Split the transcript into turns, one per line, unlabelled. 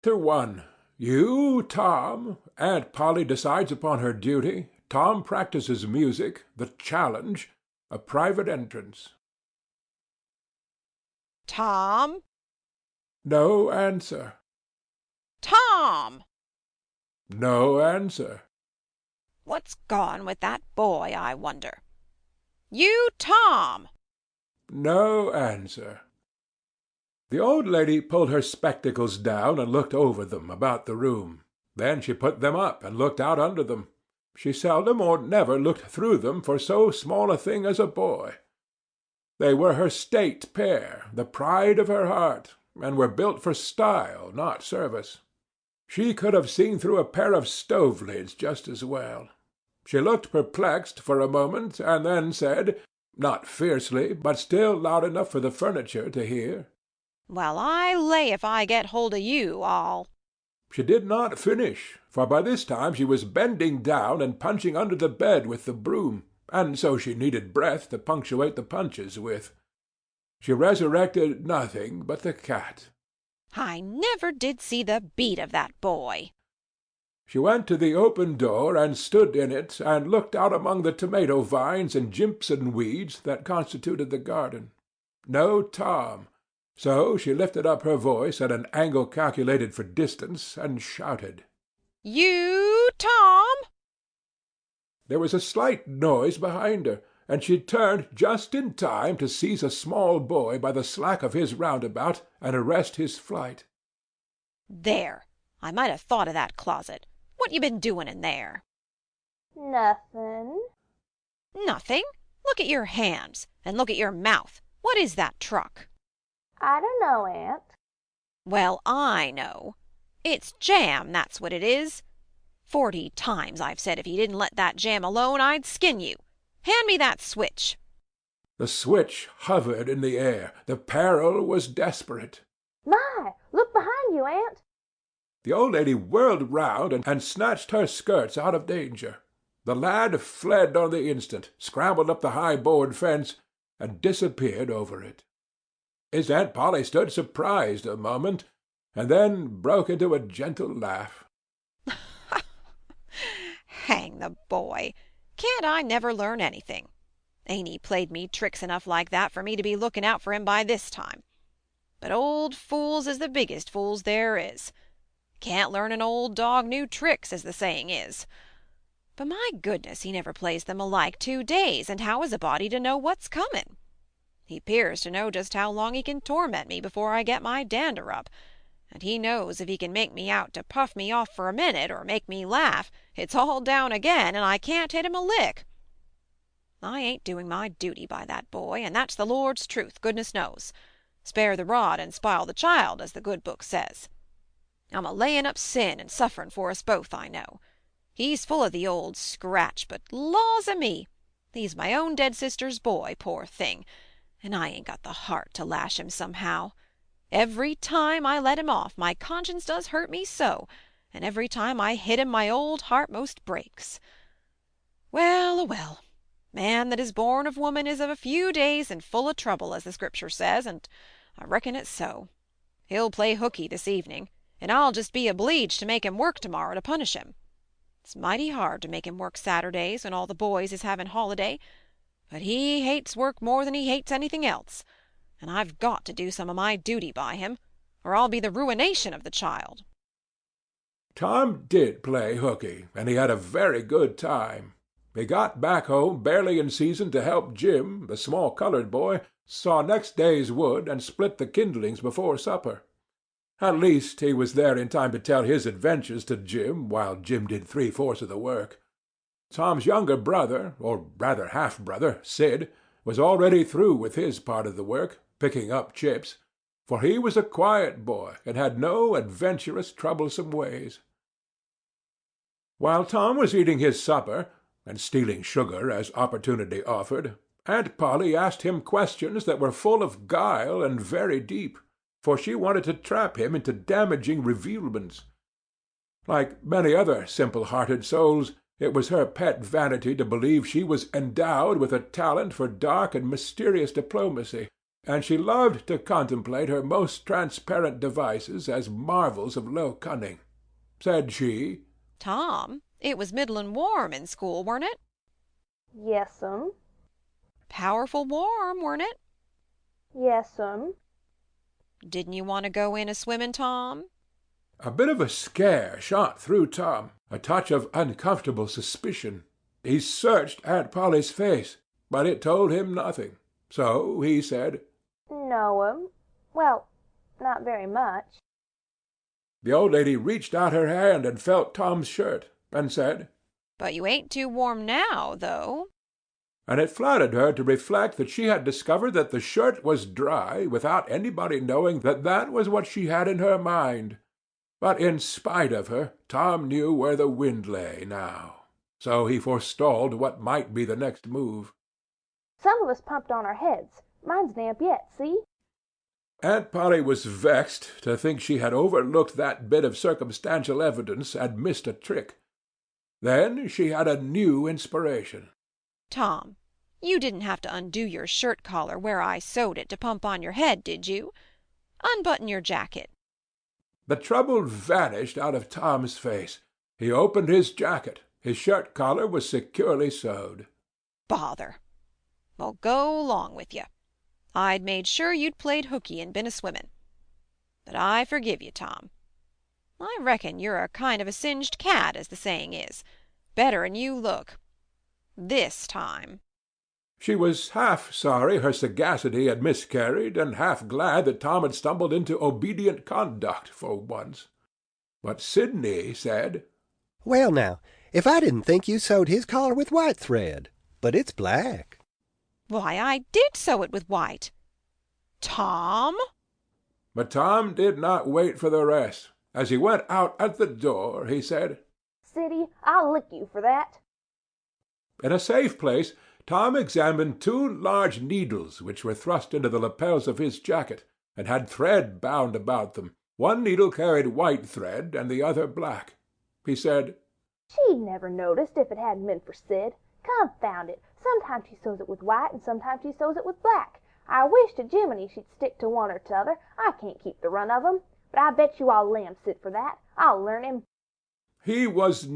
2-1. You, Tom. Aunt Polly decides upon her duty. Tom practises music. The challenge. A private entrance.
Tom?
No answer.
Tom!
No answer.
What's gone with that boy, I wonder? You, Tom!
No answer. The old lady pulled her spectacles down and looked over them about the room. Then she put them up and looked out under them. She seldom or never looked through them for so small a thing as a boy. They were her state pair, the pride of her heart, and were built for style, not service. She could have seen through a pair of stove lids just as well. She looked perplexed for a moment, and then said, not fiercely, but still loud enough for the furniture to hear,
Well, I lay if I get hold of you, I'll—
She did not finish, for by this time she was bending down and punching under the bed with the broom, and so she needed breath to punctuate the punches with. She resurrected nothing but the cat.
I never did see the beat of that boy.
She went to the open door and stood in it and looked out among the tomato vines and jimpson weeds that constituted the garden. No Tom. So she lifted up her voice at an angle calculated for distance and shouted,
You, Tom!
There was a slight noise behind her, and she turned just in time to seize a small boy by the slack of his roundabout and arrest his flight.
There! I might have thought of that closet. What you been doing in there?
Nothing.
Nothing. Look at your hands, and look at your mouth. What is that truck?
I don't know, Aunt.
Well, I know. It's jam, that's what it is. 40 times I've said if you didn't let that jam alone, I'd skin you. Hand me that switch.
The switch hovered in the air. The peril was desperate.
My, look behind you, Aunt.
The old lady whirled round and snatched her skirts out of danger. The lad fled on the instant, scrambled up the high board fence, and disappeared over it. His Aunt Polly stood surprised a moment, and then broke into a gentle laugh.
Hang the boy! Can't I never learn anything? Ain't he played me tricks enough like that for me to be looking out for him by this time? But old fools is the biggest fools there is. Can't learn an old dog new tricks, as the saying is. But my goodness, he never plays them alike 2 days, and how is a body to know what's comin'? He 'pears to know just how long he can torment me before I get my dander up, and he knows if he can make me out to puff me off for a minute, or make me laugh, it's all down again, and I can't hit him a lick. I ain't doing my duty by that boy, and that's the Lord's truth, goodness knows. Spare the rod and spile the child, as the good book says. I'm a layin' up sin and sufferin' for us both, I know. He's full of the old scratch, but laws a me! He's my own dead sister's boy, poor thing, and I ain't got the heart to lash him somehow. Every time I let him off, my conscience does hurt me so, and every time I hit him my old heart most breaks. Well a well, man that is born of woman is of a few days and full of trouble, as the Scripture says, and I reckon it's so. He'll play hookey this evening, and I'll just be obleeged to make him work to-morrow to punish him. It's mighty hard to make him work Saturdays when all the boys is having holiday, but he hates work more than he hates anything else, and I've got to do some of my duty by him, or I'll be the ruination of the child.
Tom did play hookey, and he had a very good time. He got back home barely in season to help Jim, the small colored boy, saw next day's wood and split the kindlings before supper. At least he was there in time to tell his adventures to Jim, while Jim did 3/4 of the work. Tom's younger brother, or rather half-brother, Sid, was already through with his part of the work, picking up chips, for he was a quiet boy and had no adventurous, troublesome ways. While Tom was eating his supper, and stealing sugar as opportunity offered, Aunt Polly asked him questions that were full of guile and very deep, for she wanted to trap him into damaging revealments. Like many other simple-hearted souls, it was her pet vanity to believe she was endowed with a talent for dark and mysterious diplomacy, and she loved to contemplate her most transparent devices as marvels of low cunning. Said she,
"Tom, it was middlin' warm in school, weren't it?
Yes'm.
Powerful warm, weren't it?
Yes'm.
Didn't you want to go in a-swimmin', Tom?"
A bit of a scare shot through Tom, a touch of uncomfortable suspicion. He searched Aunt Polly's face, but it told him nothing. So he said,
No'm. Well, not very much.
The old lady reached out her hand and felt Tom's shirt, and said,
"But you ain't too warm now, though."
And it flattered her to reflect that she had discovered that the shirt was dry without anybody knowing that that was what she had in her mind. But in spite of her, Tom knew where the wind lay now. So he forestalled what might be the next move.
Some of us pumped on our heads. Mine's damp yet, see?
Aunt Polly was vexed to think she had overlooked that bit of circumstantial evidence and missed a trick. Then she had a new inspiration.
"Tom, you didn't have to undo your shirt collar where I sewed it to pump on your head, did you? Unbutton your jacket."
The trouble vanished out of Tom's face. He opened his jacket. His shirt collar was securely sewed.
"Bother! Well, go 'long with you. I'd made sure you'd played hookey and been a-swimmin'. But I forgive you, Tom. I reckon you're a kind of a singed cat, as the saying is. Better'n you look. This time."
She was half sorry her sagacity had miscarried, and half glad that Tom had stumbled into obedient conduct for once. But Sidney said,
"Well, now, if I didn't think you sewed his collar with white thread, but it's black."
"Why, I did sew it with white. Tom!"
But Tom did not wait for the rest. As he went out at the door, he said,
Siddy, I'll lick you for that.
In a safe place, Tom examined 2 large needles which were thrust into the lapels of his jacket, and had thread bound about them. One needle carried white thread, and the other black. He said,
She'd never noticed if it hadn't been for Sid. Confound it, sometimes she sews it with white and sometimes she sews it with black. I wish to Jiminy she'd stick to one or t'other. I can't keep the run of 'em. But I bet you I'll lamb Sid for that. I'll learn him.
he was